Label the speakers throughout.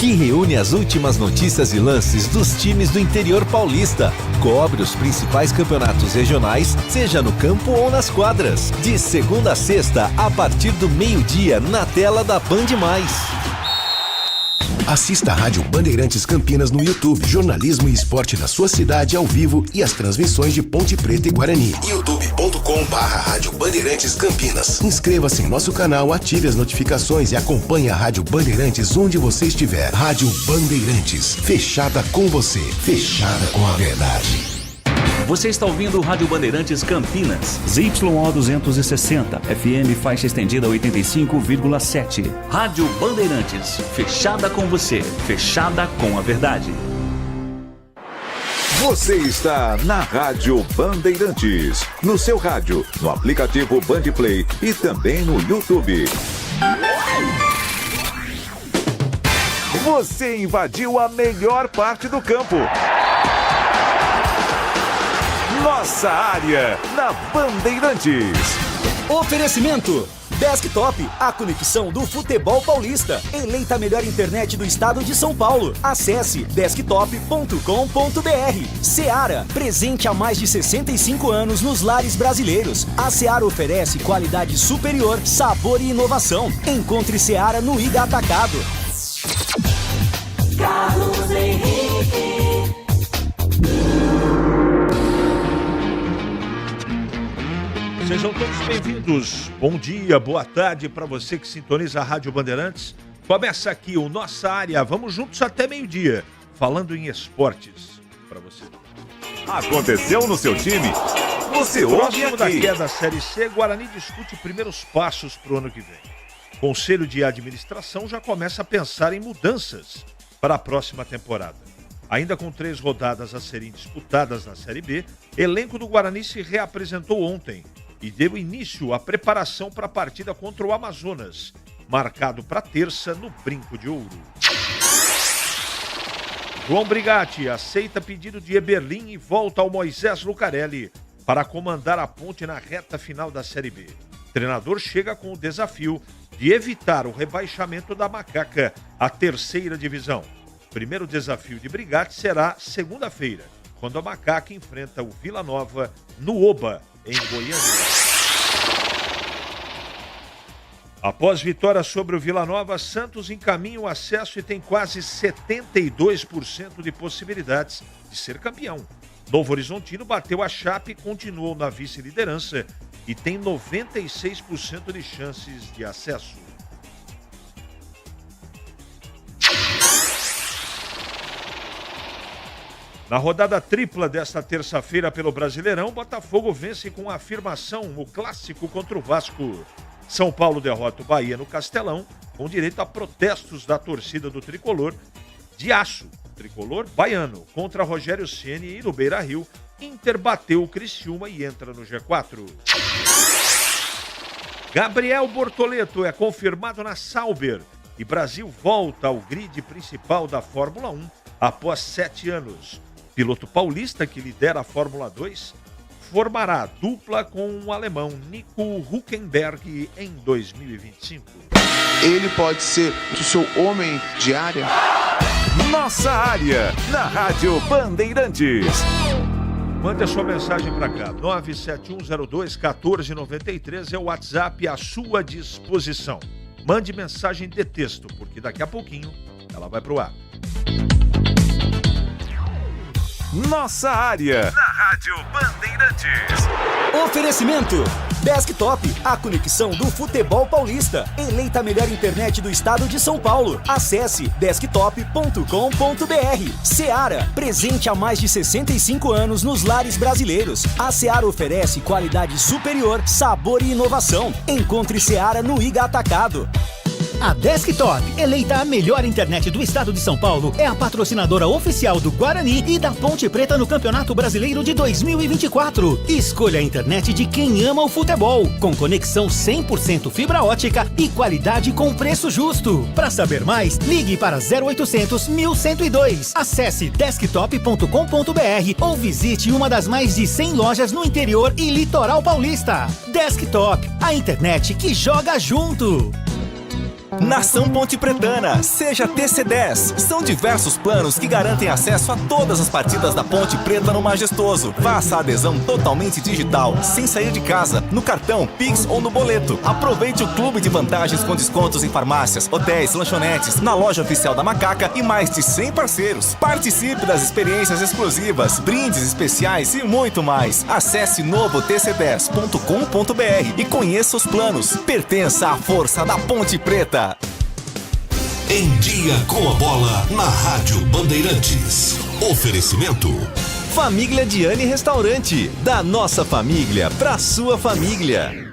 Speaker 1: que reúne as últimas notícias e lances dos times do interior paulista. Cobre os principais campeonatos regionais, seja no campo ou nas quadras. De segunda a sexta, a partir do meio-dia, na tela da Band+.
Speaker 2: Assista a Rádio Bandeirantes Campinas no YouTube. Jornalismo e esporte da sua cidade ao vivo e as transmissões de Ponte Preta e Guarani. youtube.com/Rádio Bandeirantes Campinas. Inscreva-se em nosso canal, ative as notificações e acompanhe a Rádio Bandeirantes onde você estiver. Rádio Bandeirantes, fechada com você, fechada com a verdade.
Speaker 3: Você está ouvindo o Rádio Bandeirantes Campinas, ZYO 260, FM faixa estendida 85,7. Rádio Bandeirantes, fechada com você, fechada com a verdade.
Speaker 4: Você está na Rádio Bandeirantes, no seu rádio, no aplicativo Bandplay e também no YouTube. Você invadiu a melhor parte do campo. Nossa área, na Bandeirantes.
Speaker 5: Oferecimento Desktop, a conexão do futebol paulista. Eleita a melhor internet do estado de São Paulo. Acesse desktop.com.br. Seara, presente há mais de 65 anos nos lares brasileiros. A Seara oferece qualidade superior, sabor e inovação. Encontre Seara no Ida Atacado.
Speaker 6: Carlos Henrique.
Speaker 7: Sejam todos bem-vindos. Bom dia, boa tarde para você que sintoniza a Rádio Bandeirantes. Começa aqui o Nossa Área. Vamos juntos até meio-dia, falando em esportes para você.
Speaker 4: Aconteceu no seu time? Você ouve
Speaker 7: Próximo
Speaker 4: aqui.
Speaker 7: da queda da Série C, Guarani discute primeiros passos para o ano que vem. Conselho de Administração já começa a pensar em mudanças para a próxima temporada. Ainda com 3 rodadas a serem disputadas na Série B, elenco do Guarani se reapresentou ontem e deu início à preparação para a partida contra o Amazonas, marcado para terça no Brinco de Ouro. João Brigatti aceita pedido de Eberlin e volta ao Moisés Lucarelli para comandar a Ponte na reta final da Série B. O treinador chega com o desafio de evitar o rebaixamento da Macaca à 3ª divisão. O primeiro desafio de Brigatti será segunda-feira, quando a Macaca enfrenta o Vila Nova no Oba, em Goiânia. Após vitória sobre o Vila Nova, Santos encaminha o acesso e tem quase 72% de possibilidades de ser campeão. Novo Horizontino bateu a Chape, continuou na vice-liderança e tem 96% de chances de acesso. Na rodada tripla desta terça-feira pelo Brasileirão, Botafogo vence com afirmação no clássico contra o Vasco. São Paulo derrota o Bahia no Castelão, com direito a protestos da torcida do Tricolor de aço. Tricolor baiano contra Rogério Ceni e no Beira-Rio, Inter bateu o Criciúma e entra no G4. Gabriel Bortoleto é confirmado na Sauber e Brasil volta ao grid principal da Fórmula 1 após 7 anos. Piloto paulista que lidera a Fórmula 2 formará dupla com o alemão Nico Hülkenberg em 2025.
Speaker 8: Ele pode ser o seu homem de área?
Speaker 4: Nossa área, na Rádio Bandeirantes.
Speaker 7: Mande a sua mensagem para cá. 97102-1493 é o WhatsApp à sua disposição. Mande mensagem de texto, porque daqui a pouquinho ela vai pro ar.
Speaker 4: Nossa área, na Rádio Bandeirantes.
Speaker 5: Oferecimento Desktop, a conexão do futebol paulista. Eleita a melhor internet do estado de São Paulo. Acesse desktop.com.br. Seara, presente há mais de 65 anos nos lares brasileiros. A Seara oferece qualidade superior, sabor e inovação. Encontre Seara no Iga Atacado.
Speaker 9: A Desktop, eleita a melhor internet do estado de São Paulo, é a patrocinadora oficial do Guarani e da Ponte Preta no Campeonato Brasileiro de 2024. Escolha a internet de quem ama o futebol, com conexão 100% fibra ótica e qualidade com preço justo. Para saber mais, ligue para 0800 1102. Acesse desktop.com.br ou visite uma das mais de 100 lojas no interior e litoral paulista. Desktop, a internet que joga junto.
Speaker 10: Nação Ponte Pretana, seja TC10. São diversos planos que garantem acesso a todas as partidas da Ponte Preta no Majestoso. Faça a adesão totalmente digital, sem sair de casa, no cartão, Pix ou no boleto. Aproveite o clube de vantagens com descontos em farmácias, hotéis, lanchonetes, na loja oficial da Macaca e mais de 100 parceiros. Participe das experiências exclusivas, brindes especiais e muito mais. Acesse novotc10.com.br e conheça os planos. Pertença à força da Ponte Preta.
Speaker 2: Em Dia com a Bola, na Rádio Bandeirantes. Oferecimento.
Speaker 1: Família Diani Restaurante. Da nossa família pra sua família.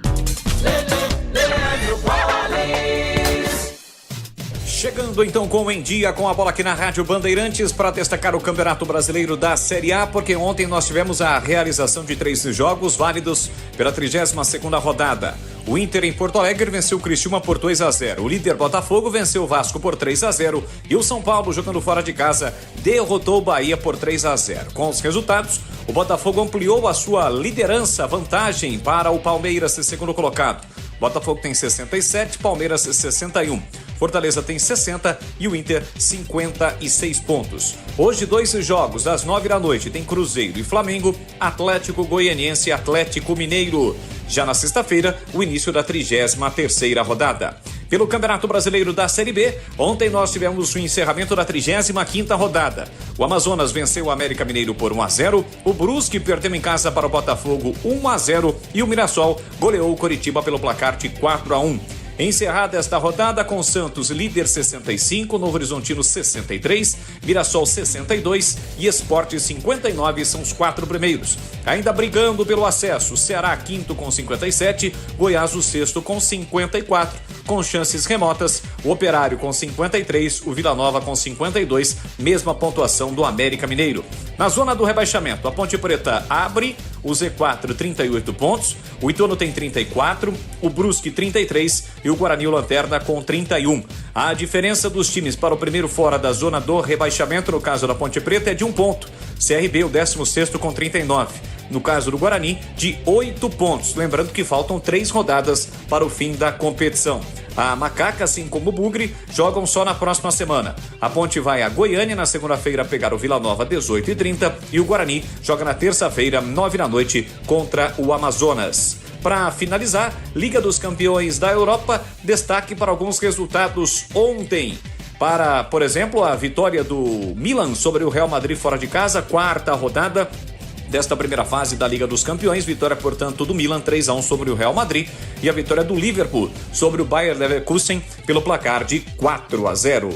Speaker 11: Chegando então com Em Dia com a Bola aqui na Rádio Bandeirantes para destacar o Campeonato Brasileiro da Série A, porque ontem nós tivemos a realização de 3 jogos válidos pela 32ª rodada. O Inter em Porto Alegre venceu o Criciúma por 2-0. O líder Botafogo venceu o Vasco por 3-0 e o São Paulo, jogando fora de casa, derrotou o Bahia por 3-0. Com os resultados, o Botafogo ampliou a sua liderança, vantagem para o Palmeiras, segundo colocado. Botafogo tem 67, Palmeiras 61. Fortaleza tem 60 e o Inter 56 pontos. Hoje 2 jogos, às 9 da noite, tem Cruzeiro e Flamengo, Atlético Goianiense e Atlético Mineiro. Já na sexta-feira, o início da 33ª rodada. Pelo Campeonato Brasileiro da Série B, ontem nós tivemos o encerramento da 35ª rodada. O Amazonas venceu o América Mineiro por 1-0, o Brusque perdeu em casa para o Botafogo 1-0 e o Mirassol goleou o Coritiba pelo placar de 4-1. Encerrada esta rodada com Santos líder 65, Novo Horizontino 63, Mirassol 62 e Sport 59 são os 4 primeiros. Ainda brigando pelo acesso, Ceará quinto com 57, Goiás o sexto com 54, com chances remotas, o Operário com 53, o Vila Nova com 52, mesma pontuação do América Mineiro. Na zona do rebaixamento, a Ponte Preta abre, o Z4 38 pontos, o Ituano tem 34, o Brusque 33 e o Guarani o Lanterna com 31. A diferença dos times para o primeiro fora da zona do rebaixamento, no caso da Ponte Preta, é de 1 ponto. CRB o 16º com 39. No caso do Guarani, de 8 pontos. Lembrando que faltam 3 rodadas para o fim da competição. A Macaca, assim como o Bugre, jogam só na próxima semana. A Ponte vai a Goiânia na segunda-feira pegar o Vila Nova 18h30 e o Guarani joga na terça-feira, 9 da noite, contra o Amazonas. Para finalizar, Liga dos Campeões da Europa, destaque para alguns resultados ontem. Para, por exemplo, a vitória do Milan sobre o Real Madrid fora de casa, 4ª rodada desta primeira fase da Liga dos Campeões. Vitória, portanto, do Milan 3-1 sobre o Real Madrid e a vitória do Liverpool sobre o Bayer Leverkusen pelo placar de 4-0.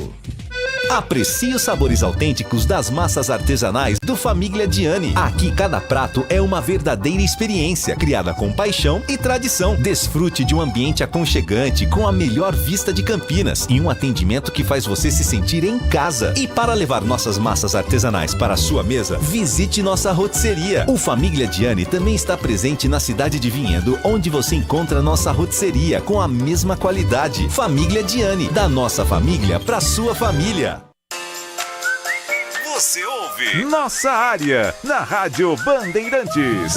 Speaker 1: Aprecie os sabores autênticos das massas artesanais do Família Diani. Aqui cada prato é uma verdadeira experiência, criada com paixão e tradição. Desfrute de um ambiente aconchegante com a melhor vista de Campinas e um atendimento que faz você se sentir em casa. E para levar nossas massas artesanais para a sua mesa, visite nossa rotisseria. O Família Diani também está presente na cidade de Vinhedo, onde você encontra nossa rotisseria com a mesma qualidade. Família Diani, da nossa família para sua família.
Speaker 4: Você ouve Nossa Área, na Rádio Bandeirantes.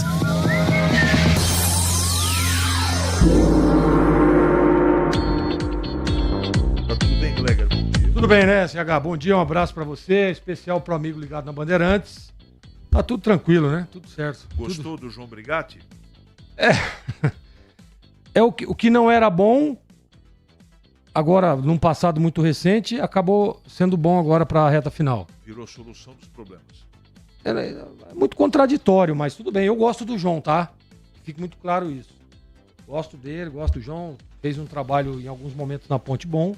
Speaker 7: Tá tudo bem, Gleger? Bom dia.
Speaker 12: Tudo bem, né, CH? Bom dia, um abraço pra você, especial pro amigo ligado na Bandeirantes. Tá tudo tranquilo, né? Tudo certo.
Speaker 7: Gostou do João Brigatti?
Speaker 12: É o que não era bom, agora, num passado muito recente, acabou sendo bom agora pra reta final.
Speaker 7: Virou solução dos problemas.
Speaker 12: É muito contraditório, mas tudo bem. Eu gosto do João, tá? Fique muito claro isso. Gosto dele, gosto do João. Fez um trabalho em alguns momentos na Ponte bom,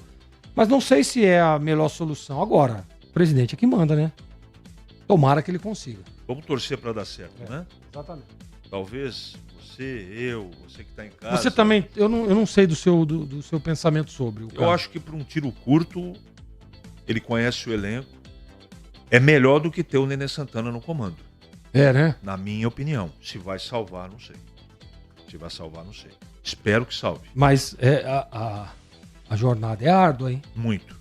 Speaker 12: mas não sei se é a melhor solução. Agora, o presidente é que manda, né? Tomara que ele consiga.
Speaker 7: Vamos torcer para dar certo, né?
Speaker 12: Exatamente.
Speaker 7: Talvez você que está em casa...
Speaker 12: Você também... Eu não sei do seu pensamento sobre o cara.
Speaker 7: Eu acho que para um tiro curto, ele conhece o elenco. É melhor do que ter o Nenê Santana no comando.
Speaker 12: É, né?
Speaker 7: Na minha opinião. Se vai salvar, não sei. Espero que salve.
Speaker 12: Mas a jornada é árdua, hein?
Speaker 7: Muito.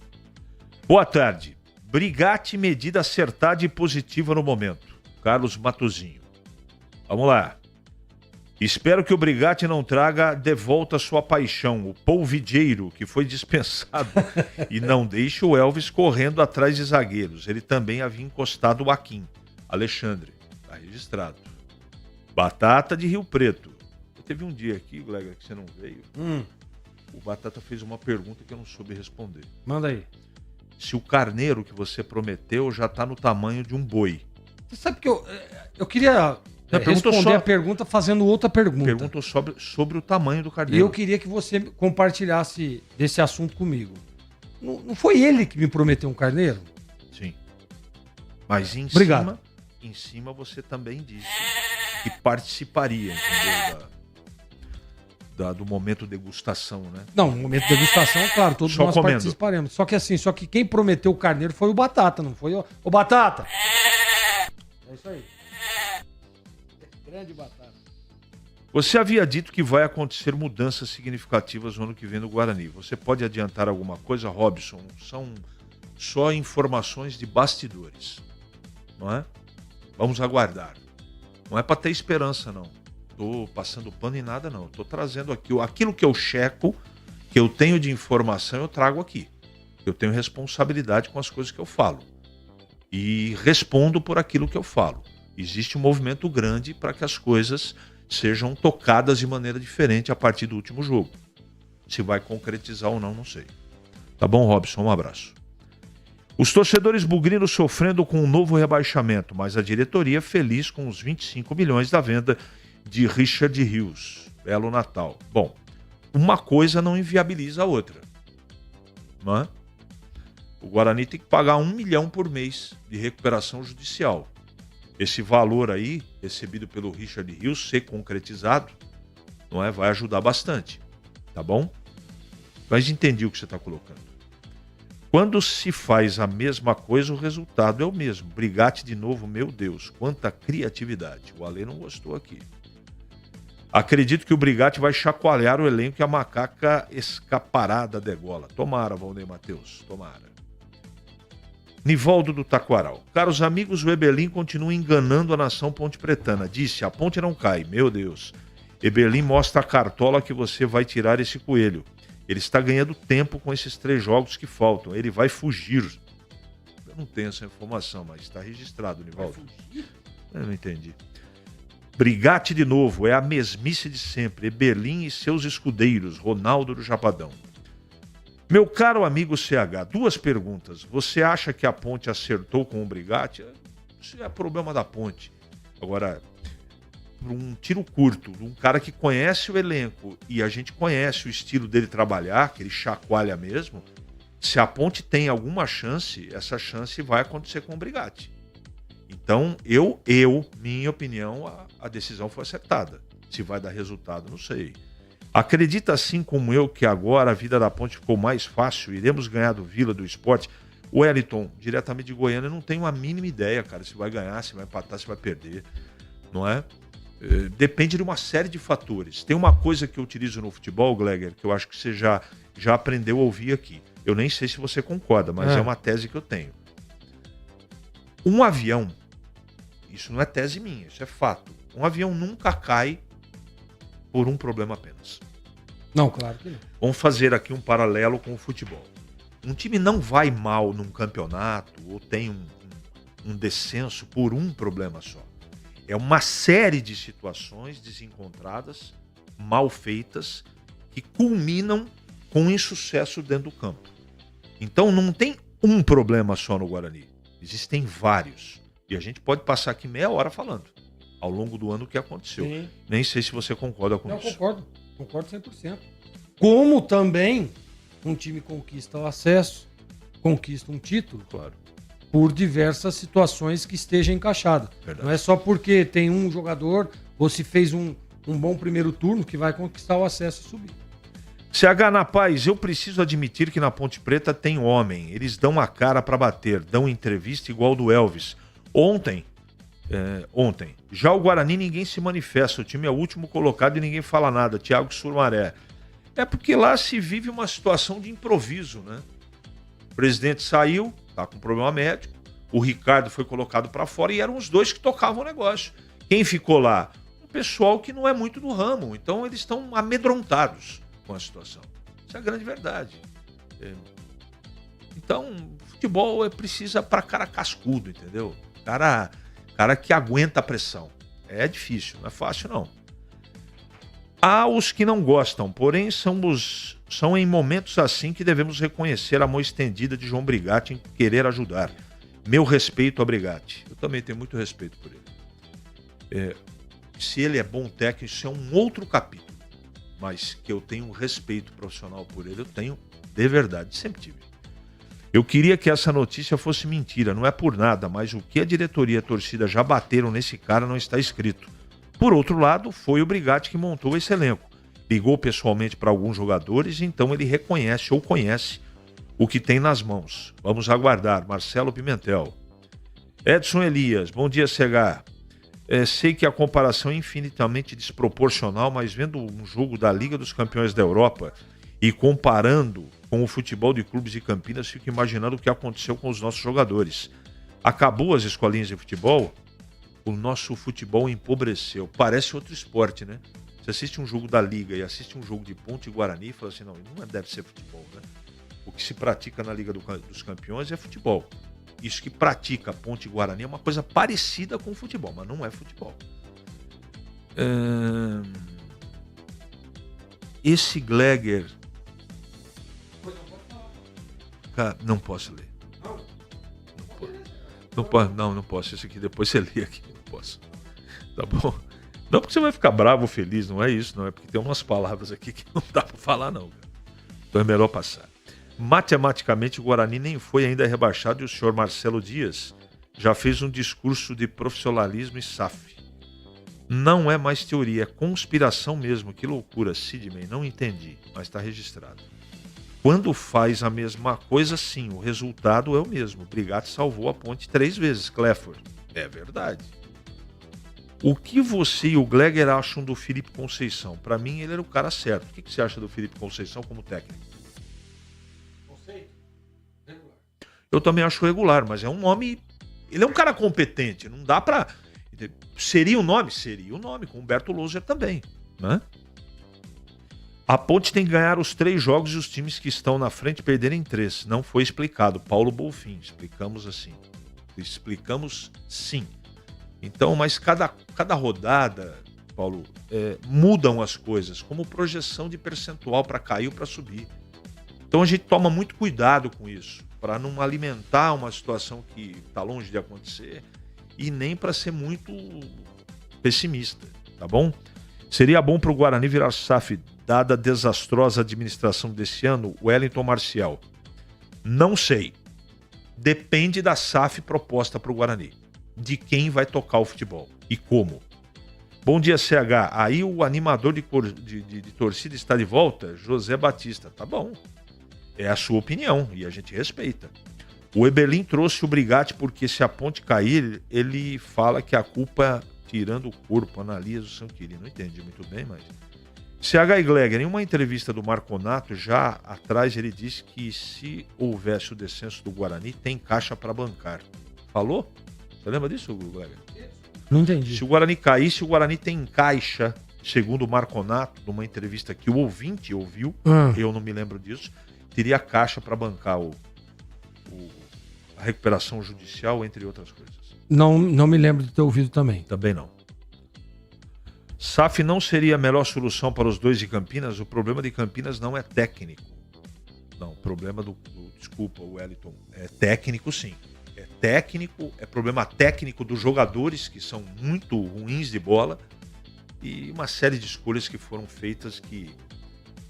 Speaker 7: Boa tarde. Brigatti, medida acertada e positiva no momento. Carlos Matozinho. Vamos lá. Espero que o Brigatti não traga de volta sua paixão, o polvideiro, que foi dispensado, e não deixe o Elvis correndo atrás de zagueiros. Ele também havia encostado o Akin. Alexandre, está registrado. Batata de Rio Preto. Teve um dia aqui, Glega, que você não veio. O Batata fez uma pergunta que eu não soube responder.
Speaker 12: Manda aí.
Speaker 7: Se o carneiro que você prometeu já está no tamanho de um boi.
Speaker 12: Você sabe que eu queria responder a pergunta fazendo outra pergunta.
Speaker 7: Perguntou sobre o tamanho do
Speaker 12: E
Speaker 7: carneiro.
Speaker 12: eu queria que você compartilhasse desse assunto comigo. Não foi ele que me prometeu um carneiro?
Speaker 7: Sim. Mas em cima você também disse que participaria, entendeu? Do momento degustação, né?
Speaker 12: Não, no momento de degustação, claro, todos nós participaremos. Só que quem prometeu o carneiro foi o Batata, não foi o Batata. É isso aí. Grande Batata.
Speaker 7: Você havia dito que vai acontecer mudanças significativas no ano que vem no Guarani. Você pode adiantar alguma coisa, Robson? São só informações de bastidores, não é? Vamos aguardar. Não é para ter esperança, não. Estou passando pano em nada, não. Estou trazendo aqui aquilo que eu checo, que eu tenho de informação, eu trago aqui. Eu tenho responsabilidade com as coisas que eu falo. E respondo por aquilo que eu falo. Existe um movimento grande para que as coisas sejam tocadas de maneira diferente a partir do último jogo. Se vai concretizar ou não, não sei. Tá bom, Robson? Um abraço. Os torcedores bugrinos sofrendo com um novo rebaixamento, mas a diretoria feliz com os 25 milhões da venda de Richard Rios. Belo Natal. Bom, uma coisa não inviabiliza a outra. Não é? O Guarani tem que pagar 1 milhão por mês de recuperação judicial. Esse valor aí, recebido pelo Richard Rios, ser concretizado, não é? Vai ajudar bastante. Tá bom? Mas entendi o que você está colocando. Quando se faz a mesma coisa, o resultado é o mesmo. Brigatti de novo, meu Deus, quanta criatividade. O Ale não gostou aqui. Acredito que o Brigatti vai chacoalhar o elenco e a macaca escapará da degola. Tomara, Valnei Matheus, tomara. Nivaldo do Taquaral. Caros amigos, o Ebelim continua enganando a nação pontepretana. Disse, a ponte não cai. Meu Deus. Ebelim mostra a cartola que você vai tirar esse coelho. Ele está ganhando tempo com esses 3 jogos que faltam. Ele vai fugir. Eu não tenho essa informação, mas está registrado, Nivaldo. Eu não entendi. Brigatti de novo, é a mesmice de sempre. Ebelim e seus escudeiros. Ronaldo do Chapadão. Meu caro amigo CH, 2 perguntas. Você acha que a ponte acertou com o Brigatti? Isso é problema da ponte. Agora, um tiro curto, de um cara que conhece o elenco e a gente conhece o estilo dele trabalhar, que ele chacoalha mesmo, se a ponte tem alguma chance, essa chance vai acontecer com o Brigatti. Então, minha opinião, a decisão foi acertada. Se vai dar resultado, não sei. Acredita assim como eu que agora a vida da ponte ficou mais fácil? Iremos ganhar do Vila, do Sport? O Wellington, diretamente de Goiânia, não tenho a mínima ideia, cara, se vai ganhar, se vai empatar, se vai perder, não é? Depende de uma série de fatores. Tem uma coisa que eu utilizo no futebol, Gleger, que eu acho que você já aprendeu a ouvir aqui. Eu nem sei se você concorda, mas é uma tese que eu tenho. Um avião, isso não é tese minha, isso é fato. Um avião nunca cai por um problema apenas.
Speaker 12: Não, claro que não.
Speaker 7: Vamos fazer aqui um paralelo com o futebol. Um time não vai mal num campeonato ou tem um descenso por um problema só. É uma série de situações desencontradas, mal feitas, que culminam com um insucesso dentro do campo. Então não tem um problema só no Guarani. Existem vários. E a gente pode passar aqui meia hora falando ao longo do ano o que aconteceu.
Speaker 12: Sim.
Speaker 7: Nem sei se você concorda com isso.
Speaker 12: Eu concordo 100%. Como também um time conquista o acesso, conquista um título,
Speaker 7: claro,
Speaker 12: por diversas situações que esteja encaixada.
Speaker 7: Verdade.
Speaker 12: Não é só porque tem um jogador ou se fez um bom primeiro turno que vai conquistar o acesso e subir.
Speaker 7: CH na paz, eu preciso admitir que na Ponte Preta tem homem. Eles dão a cara para bater, dão entrevista igual do Elvis. Ontem, já o Guarani ninguém se manifesta, o time é o último colocado e ninguém fala nada. Thiago Surmaré. É porque lá se vive uma situação de improviso, né? O presidente saiu, tá com problema médico, o Ricardo foi colocado para fora e eram os dois que tocavam o negócio. Quem ficou lá? Um pessoal que não é muito do ramo. Então eles estão amedrontados com a situação. Essa é a grande verdade. Então, futebol precisa para cara cascudo, entendeu? Cara que aguenta a pressão. É difícil, não é fácil não. Há os que não gostam, porém são em momentos assim que devemos reconhecer a mão estendida de João Brigatti em querer ajudar. Meu respeito a Brigatti. Eu também tenho muito respeito por ele. Se ele é bom técnico, isso é um outro capítulo. Mas que eu tenho um respeito profissional por ele, eu tenho de verdade, sempre tive. Eu queria que essa notícia fosse mentira, não é por nada, mas o que a diretoria e a torcida já bateram nesse cara não está escrito. Por outro lado, foi o Brigatti que montou esse elenco. Ligou pessoalmente para alguns jogadores, então ele reconhece ou conhece o que tem nas mãos. Vamos aguardar. Marcelo Pimentel. Edson Elias, bom dia, CH. Sei que a comparação é infinitamente desproporcional, mas vendo um jogo da Liga dos Campeões da Europa e comparando com o futebol de clubes de Campinas, fico imaginando o que aconteceu com os nossos jogadores. Acabou as escolinhas de futebol? O nosso futebol empobreceu. Parece outro esporte, né? Você assiste um jogo da Liga e assiste um jogo de Ponte e Guarani e fala assim, não deve ser futebol, né? O que se pratica na Liga dos Campeões é futebol. Isso que pratica Ponte e Guarani é uma coisa parecida com futebol, mas não é futebol. Esse Gleger... Não posso ler. Não posso. Esse aqui depois você lê aqui. Não posso. Tá bom? Não porque você vai ficar bravo ou feliz, não é isso. Não é porque tem umas palavras aqui que não dá pra falar, não. Então é melhor passar. Matematicamente, o Guarani nem foi ainda rebaixado e o senhor Marcelo Dias já fez um discurso de profissionalismo e SAF. Não é mais teoria, é conspiração mesmo. Que loucura, Sidney. Não entendi, mas está registrado. Quando faz a mesma coisa, sim, o resultado é o mesmo. Brigatti salvou a Ponte 3 vezes, Clifford. É verdade. O que você e o Gleger acham do Felipe Conceição? Para mim, ele era o cara certo. O que você acha do Felipe Conceição como técnico? Eu também acho regular, mas é um nome... Ele é um cara competente, não dá pra... Seria o nome? Seria o nome, com o Humberto Louser também, né? A Ponte tem que ganhar os 3 jogos e os times que estão na frente perderem 3. Não foi explicado. Paulo Bolfin, explicamos assim. Explicamos sim. Então, mas cada rodada, Paulo, mudam as coisas, como projeção de percentual para cair ou para subir. Então a gente toma muito cuidado com isso, para não alimentar uma situação que está longe de acontecer e nem para ser muito pessimista, tá bom? Seria bom para o Guarani virar SAF, dada a desastrosa administração desse ano, Wellington Marcial. Não sei. Depende da SAF proposta para o Guarani. De quem vai tocar o futebol e como. Bom dia, CH. Aí o animador de torcida está de volta? José Batista. Tá bom. É a sua opinião e a gente respeita. O Eberlin trouxe o Brigatti porque se a Ponte cair, ele fala que a culpa tirando o corpo, analisa o Sanquiri. Não entendi muito bem, mas... CH Gleger, em uma entrevista do Marconato, já atrás ele disse que se houvesse o descenso do Guarani, tem caixa para bancar. Falou? Você lembra disso, Gleger?
Speaker 12: Não entendi.
Speaker 7: Se o Guarani caísse, o Guarani tem caixa, segundo o Marconato, numa entrevista que o ouvinte ouviu, eu não me lembro disso, teria caixa para bancar a recuperação judicial, entre outras coisas.
Speaker 12: Não me lembro de ter ouvido também.
Speaker 7: Também não. SAF não seria a melhor solução para os 2 de Campinas? O problema de Campinas não é técnico. Não, o problema desculpa, Wellington, é técnico sim. É técnico, é problema técnico dos jogadores que são muito ruins de bola e uma série de escolhas que foram feitas que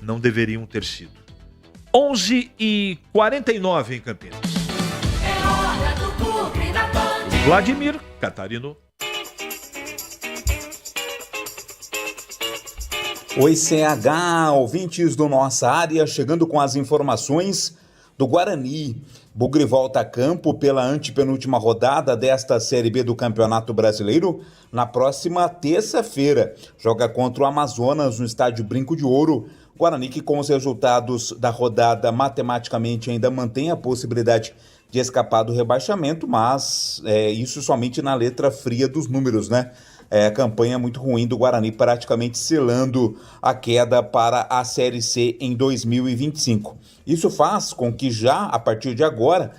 Speaker 7: não deveriam ter sido. 11h49 em Campinas.
Speaker 6: É hora do Clube da Band.
Speaker 7: Vladimir Catarino.
Speaker 13: Oi, CH, ouvintes do Nossa Área, chegando com as informações do Guarani. Bugre volta a campo pela antepenúltima rodada desta Série B do Campeonato Brasileiro na próxima terça-feira. Joga contra o Amazonas no estádio Brinco de Ouro. Guarani que com os resultados da rodada matematicamente ainda mantém a possibilidade de escapar do rebaixamento, mas isso somente na letra fria dos números, né? campanha muito ruim do Guarani, praticamente selando a queda para a Série C em 2025. Isso faz com que já, a partir de agora,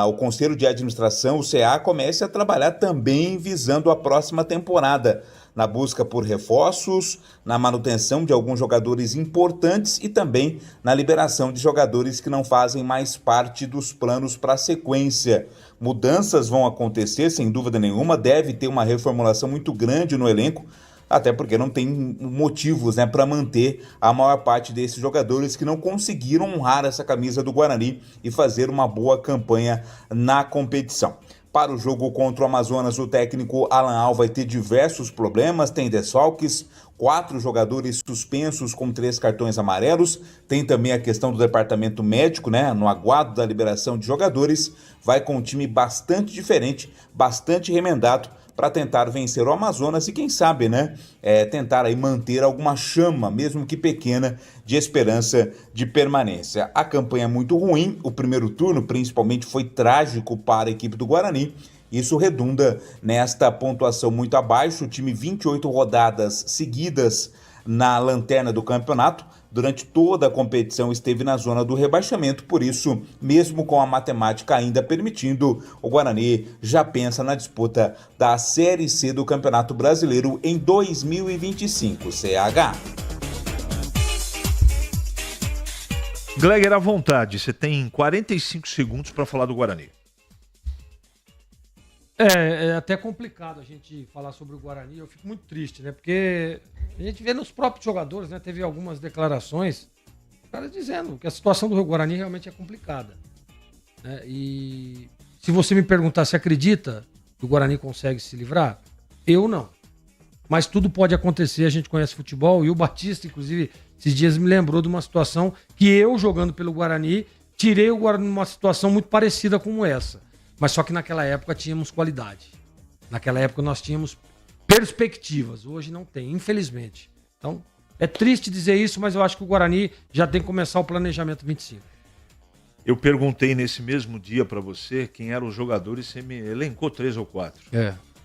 Speaker 13: o Conselho de Administração, o CA, comece a trabalhar também visando a próxima temporada, na busca por reforços, na manutenção de alguns jogadores importantes e também na liberação de jogadores que não fazem mais parte dos planos para a sequência. Mudanças vão acontecer, sem dúvida nenhuma, deve ter uma reformulação muito grande no elenco, até porque não tem motivos, né, para manter a maior parte desses jogadores que não conseguiram honrar essa camisa do Guarani e fazer uma boa campanha na competição. Para o jogo contra o Amazonas, o técnico Alan Al vai ter diversos problemas, tem desfalques, 4 jogadores suspensos com 3 cartões amarelos, tem também a questão do departamento médico, né, no aguardo da liberação de jogadores, vai com um time bastante diferente, bastante remendado, para tentar vencer o Amazonas e quem sabe, né, tentar aí manter alguma chama, mesmo que pequena, de esperança de permanência. A campanha é muito ruim, o primeiro turno principalmente foi trágico para a equipe do Guarani, isso redunda nesta pontuação muito abaixo, o time 28 rodadas seguidas na lanterna do campeonato, durante toda a competição esteve na zona do rebaixamento, por isso, mesmo com a matemática ainda permitindo, o Guarani já pensa na disputa da Série C do Campeonato Brasileiro em 2025, CH.
Speaker 7: Gleger, à vontade, você tem 45 segundos para falar do Guarani.
Speaker 12: É até complicado a gente falar sobre o Guarani, eu fico muito triste, né? Porque a gente vê nos próprios jogadores, né? Teve algumas declarações, caras dizendo que a situação do Guarani realmente é complicada, né? E se você me perguntar se acredita que o Guarani consegue se livrar, eu não. Mas tudo pode acontecer, a gente conhece futebol, e o Batista, inclusive, esses dias me lembrou de uma situação que eu, jogando pelo Guarani, tirei o Guarani numa situação muito parecida com essa. Mas só que naquela época tínhamos qualidade. Naquela época nós tínhamos perspectivas. Hoje não tem, infelizmente. Então, é triste dizer isso, mas eu acho que o Guarani já tem que começar o planejamento 25.
Speaker 7: Eu perguntei nesse mesmo dia para você quem eram os jogadores, você me elencou 3 ou 4.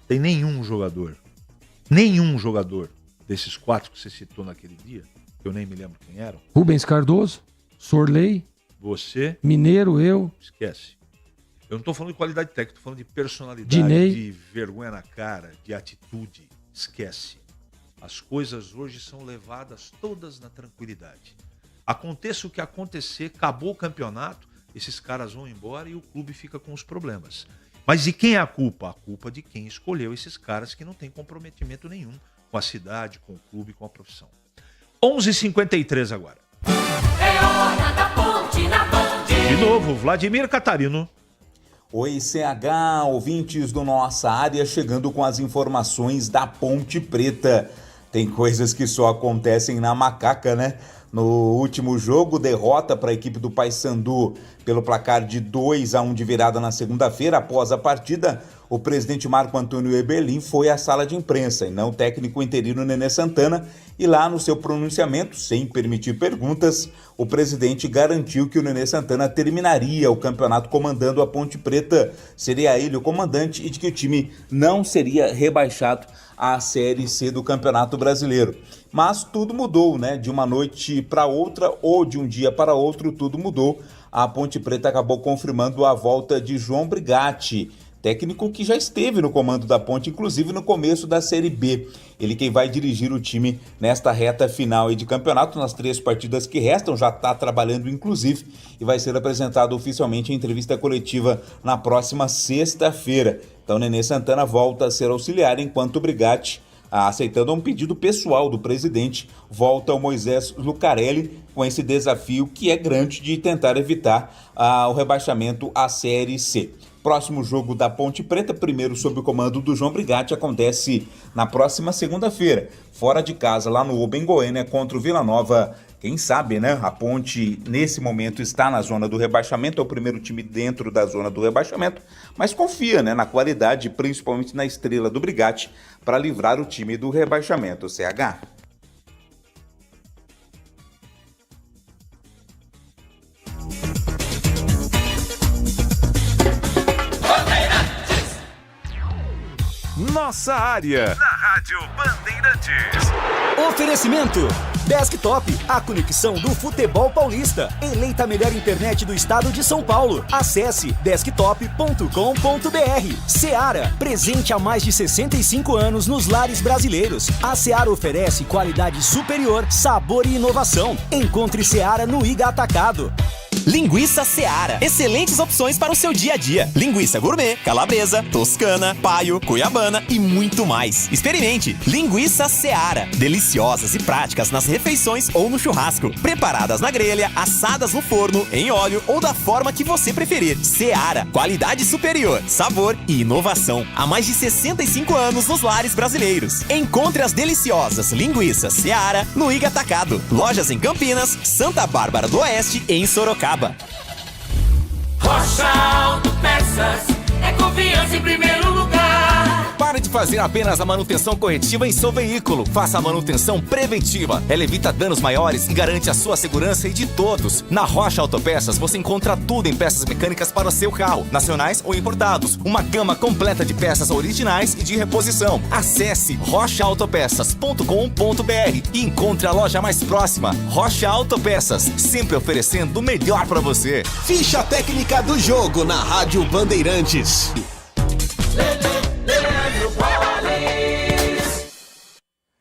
Speaker 7: Tem nenhum jogador desses 4 que você citou naquele dia, que eu nem me lembro quem eram.
Speaker 12: Rubens Cardoso, Sorley,
Speaker 7: você,
Speaker 12: Mineiro, eu.
Speaker 7: Esquece. Eu não estou falando de qualidade técnica, estou falando de personalidade,
Speaker 12: Dinei.
Speaker 7: de vergonha na cara, de atitude. Esquece. As coisas hoje são levadas todas na tranquilidade. Aconteça o que acontecer, acabou o campeonato, esses caras vão embora e o clube fica com os problemas. Mas de quem é a culpa? A culpa de quem escolheu esses caras que não tem comprometimento nenhum com a cidade, com o clube, com a profissão. 11h53 agora.
Speaker 6: É hora da Ponte na Band.
Speaker 7: De novo, Vladimir Catarino.
Speaker 13: Oi, CH, ouvintes do Nossa Área, chegando com as informações da Ponte Preta. Tem coisas que só acontecem na macaca, né? No último jogo, derrota para a equipe do Paysandu pelo placar de 2-1 de virada na segunda-feira. Após a partida, o presidente Marco Antônio Eberlin foi à sala de imprensa e não o técnico interino Nenê Santana. E lá no seu pronunciamento, sem permitir perguntas, o presidente garantiu que o Nenê Santana terminaria o campeonato comandando a Ponte Preta, seria ele o comandante e de que o time não seria rebaixado à Série C do Campeonato Brasileiro. Mas tudo mudou, né? De uma noite para outra ou de um dia para outro, tudo mudou. A Ponte Preta acabou confirmando a volta de João Brigatti, técnico que já esteve no comando da Ponte, inclusive no começo da Série B. Ele quem vai dirigir o time nesta reta final de campeonato, nas 3 partidas que restam, já está trabalhando inclusive, e vai ser apresentado oficialmente em entrevista coletiva na próxima sexta-feira. Então Nenê Santana volta a ser auxiliar, enquanto o Brigatti, aceitando um pedido pessoal do presidente, volta ao Moisés Lucarelli com esse desafio que é grande de tentar evitar o rebaixamento à Série C. Próximo jogo da Ponte Preta, primeiro sob o comando do João Brigatti, acontece na próxima segunda-feira, fora de casa, lá no Oba, em Goiânia, contra o Vila Nova. Quem sabe, né? A Ponte, nesse momento, está na zona do rebaixamento, é o primeiro time dentro da zona do rebaixamento, mas confia, né, na qualidade, principalmente na estrela do Brigatti, para livrar o time do rebaixamento, CH.
Speaker 4: Nossa Área.
Speaker 1: Rádio Bandeirantes.
Speaker 5: Oferecimento Desktop, a conexão do futebol paulista. Eleita a melhor internet do estado de São Paulo. Acesse desktop.com.br. Seara, presente há mais de 65 anos nos lares brasileiros. A Seara oferece qualidade superior, sabor e inovação. Encontre Seara no Iga Atacado.
Speaker 14: Linguiça Seara. Excelentes opções para o seu dia a dia. Linguiça gourmet, calabresa, toscana, paio, cuiabana e muito mais. Experimente. Linguiça Seara. Deliciosas e práticas nas refeições ou no churrasco. Preparadas na grelha, assadas no forno, em óleo ou da forma que você preferir. Seara. Qualidade superior, sabor e inovação. Há mais de 65 anos nos lares brasileiros. Encontre as deliciosas linguiças Seara no Iga Atacado. Lojas em Campinas, Santa Bárbara do Oeste e em Sorocaba.
Speaker 6: Rocha Autopeças é confiança em primeiro lugar.
Speaker 10: Pare de fazer apenas a manutenção corretiva em seu veículo. Faça a manutenção preventiva. Ela evita danos maiores e garante a sua segurança e de todos. Na Rocha Autopeças você encontra tudo em peças mecânicas para o seu carro, nacionais ou importados. Uma gama completa de peças originais e de reposição. Acesse rochaautopeças.com.br e encontre a loja mais próxima. Rocha Autopeças, sempre oferecendo o melhor para você.
Speaker 2: Ficha técnica do jogo na Rádio Bandeirantes.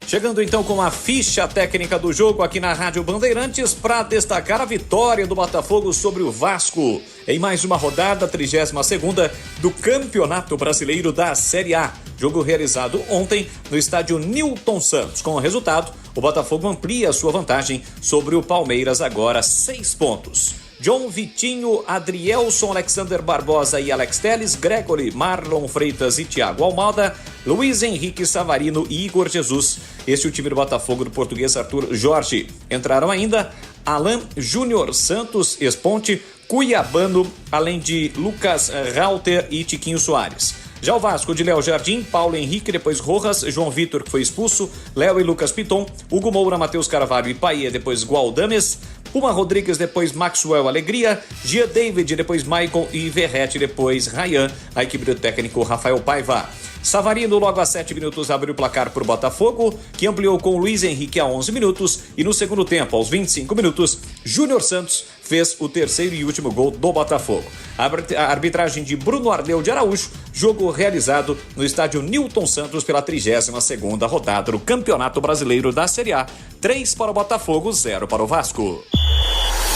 Speaker 11: Chegando então com a ficha técnica do jogo aqui na Rádio Bandeirantes para destacar a vitória do Botafogo sobre o Vasco em mais uma rodada, 32ª do Campeonato Brasileiro da Série A. Jogo realizado ontem no estádio Newton Santos. Com o resultado, o Botafogo amplia sua vantagem sobre o Palmeiras, agora 6 pontos. John, Vitinho, Adrielson, Alexander Barbosa e Alex Telles, Gregory, Marlon Freitas e Thiago Almada, Luiz Henrique Savarino e Igor Jesus. Este é o time do Botafogo do português Arthur Jorge. Entraram ainda Alan Júnior Santos, Esponte, Cuiabano, além de Lucas Rauter e Tiquinho Soares. Já o Vasco de Léo Jardim, Paulo Henrique, depois Rojas, João Vitor, que foi expulso, Léo e Lucas Piton, Hugo Moura, Matheus Carvalho e Paia, depois Gualdames, Puma Rodrigues, depois Maxwell Alegria, Gia David, depois Maicon e Verrete, depois Ryan, a equipe do técnico Rafael Paiva. Savarino, logo a 7 minutos, abriu o placar para o Botafogo, que ampliou com Luiz Henrique a 11 minutos, e no segundo tempo, aos 25 minutos, Júnior Santos fez o terceiro e último gol do Botafogo. A arbitragem de Bruno Ardeu de Araújo, jogo realizado no estádio Newton Santos pela 32ª rodada do Campeonato Brasileiro da Série A. 3 para o Botafogo, 0 para o Vasco.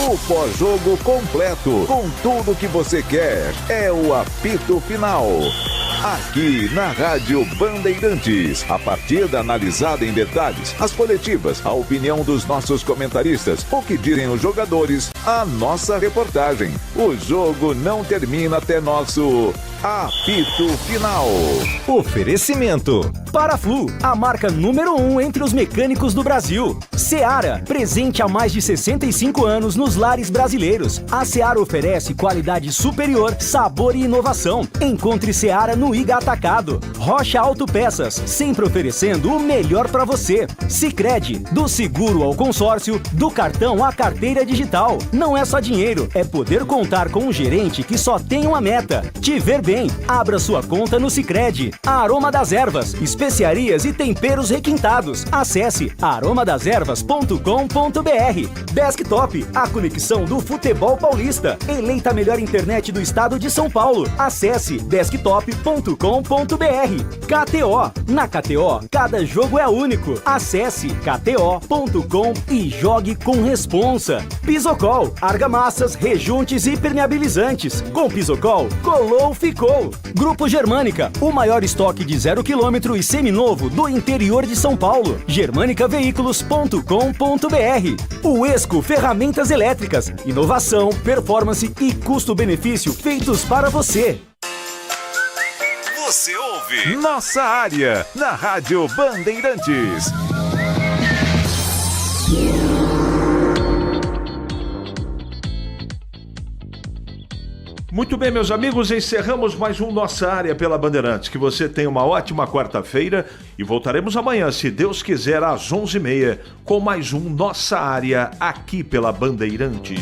Speaker 4: O pós-jogo completo, com tudo que você quer, é o apito final. Aqui na Rádio Bandeirantes, a partida analisada em detalhes, as coletivas, a opinião dos nossos comentaristas, o que dizem os jogadores, a nossa reportagem. O jogo não termina até nosso apito final.
Speaker 5: Oferecimento Paraflu, a marca número 1 entre os mecânicos do Brasil. Seara, presente há mais de 65 anos nos lares brasileiros. A Seara oferece qualidade superior, sabor e inovação. Encontre Seara no Iga Atacado. Rocha Autopeças, sempre oferecendo o melhor para você. Sicredi, do seguro ao consórcio, do cartão à carteira digital. Não é só dinheiro, é poder contar com um gerente que só tem uma meta: te ver bem. Abra sua conta no Sicredi. A Aroma das Ervas, especiarias e temperos requintados. Acesse aromadeservas.com.br. Desktop, a conexão do futebol paulista. Eleita a melhor internet do estado de São Paulo. Acesse desktop.com.br. KTO, na KTO, cada jogo é único. Acesse kto.com e jogue com responsa. Pisocol, argamassas, rejuntes e impermeabilizantes. Com Pisocol, colou, ficou. Grupo Germânica, o maior estoque de 0 km e seminovo do interior de São Paulo. germanicaveículos.com.br. O Esco Ferramentas Elétricas, inovação, performance e custo-benefício feitos para você.
Speaker 4: Você ouve Nossa Área, na Rádio Bandeirantes.
Speaker 7: Muito bem, meus amigos, encerramos mais um Nossa Área pela Bandeirantes. Que você tenha uma ótima quarta-feira e voltaremos amanhã, se Deus quiser, às 11h30, com mais um Nossa Área aqui pela Bandeirantes.